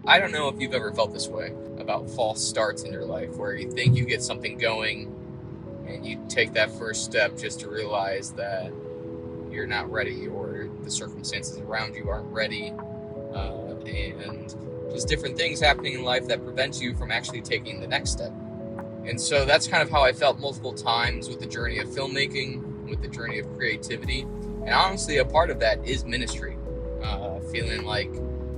I don't know if you've ever felt this way about false starts in your life, where you think you get something going and you take that first step just to realize that you're not ready, or the circumstances around you aren't ready, and just different things happening in life that prevent you from actually taking the next step. And so that's kind of how I felt multiple times with the journey of filmmaking, with the journey of creativity. And honestly, a part of that is ministry. Feeling like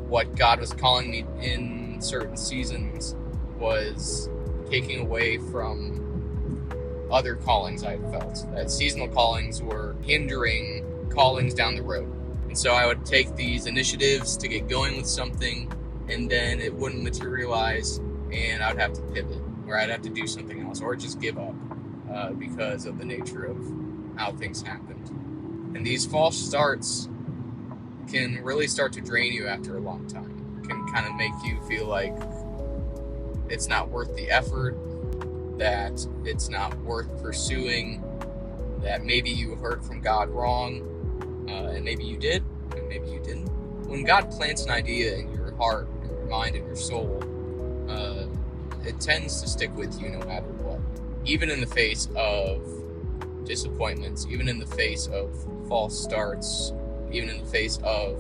what God was calling me in certain seasons was taking away from other callings I had felt. That seasonal callings were hindering callings down the road. And so I would take these initiatives to get going with something, and then it wouldn't materialize, and I would have to pivot, or I'd have to do something else, or just give up because of the nature of how things happened. And these false starts can really start to drain you after a long time. It can kind of make you feel like it's not worth the effort, that it's not worth pursuing, that maybe you heard from God wrong, and maybe you did, and maybe you didn't. When God plants an idea in your heart, in your mind, in your soul, it tends to stick with you no matter what. Even in the face of disappointments, even in the face of false starts, even in the face of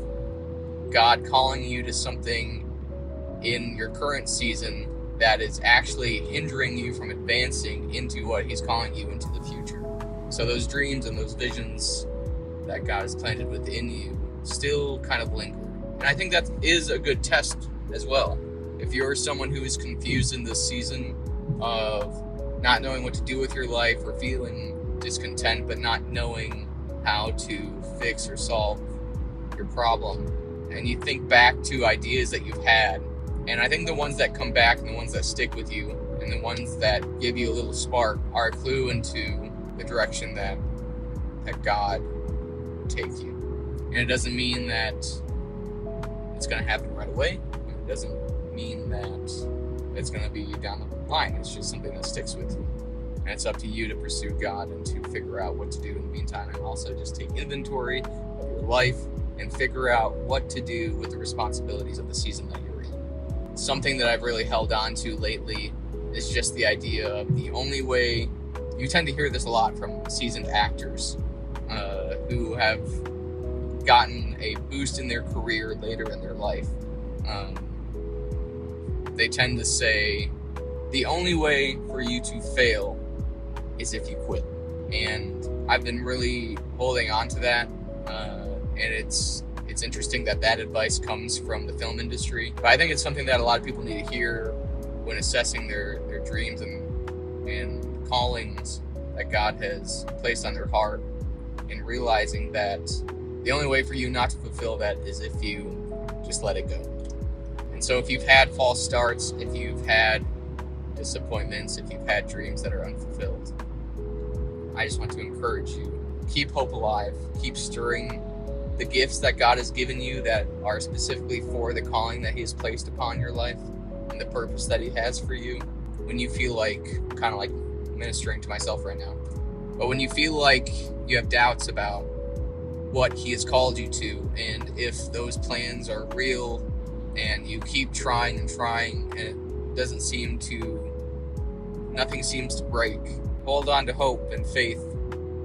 God calling you to something in your current season that is actually hindering you from advancing into what He's calling you into the future. So those dreams and those visions that God has planted within you still kind of linger. And I think that is a good test as well. If you're someone who is confused in this season of not knowing what to do with your life, or feeling discontent but not knowing how to fix or solve your problem, and you think back to ideas that you've had, and I think the ones that come back and the ones that stick with you and the ones that give you a little spark are a clue into the direction that God will take you. And it doesn't mean that it's going to happen right away. It doesn't mean that it's going to be down the line. It's just something that sticks with you. And it's up to you to pursue God and to figure out what to do in the meantime, and also just take inventory of your life and figure out what to do with the responsibilities of the season that you're in. Something that I've really held on to lately is just the idea of the only way. You tend to hear this a lot from seasoned actors who have gotten a boost in their career later in their life. They tend to say the only way for you to fail is if you quit. And I've been really holding on to that. And it's interesting that advice comes from the film industry. But I think it's something that a lot of people need to hear when assessing their dreams and callings that God has placed on their heart, and realizing that the only way for you not to fulfill that is if you just let it go. And so if you've had false starts, if you've had disappointments, if you've had dreams that are unfulfilled, I just want to encourage you, keep hope alive, keep stirring the gifts that God has given you that are specifically for the calling that He has placed upon your life and the purpose that He has for you. When you feel like, kind of like ministering to myself right now, but when you feel like you have doubts about what He has called you to, and if those plans are real, and you keep trying and trying, and it doesn't seem to, nothing seems to break, hold on to hope and faith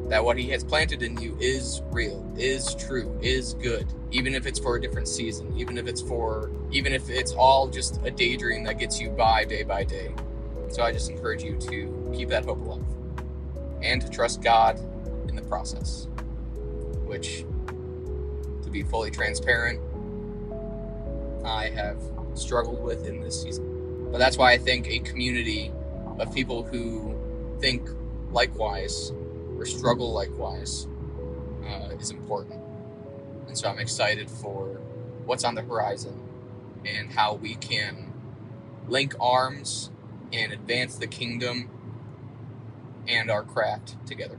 that what He has planted in you is real, is true, is good, even if it's for a different season, even if it's all just a daydream that gets you by day. So I just encourage you to keep that hope alive and to trust God in the process, which, to be fully transparent, I have struggled with in this season. But that's why I think a community of people who think likewise or struggle likewise is important. And so I'm excited for what's on the horizon and how we can link arms and advance the kingdom and our craft together.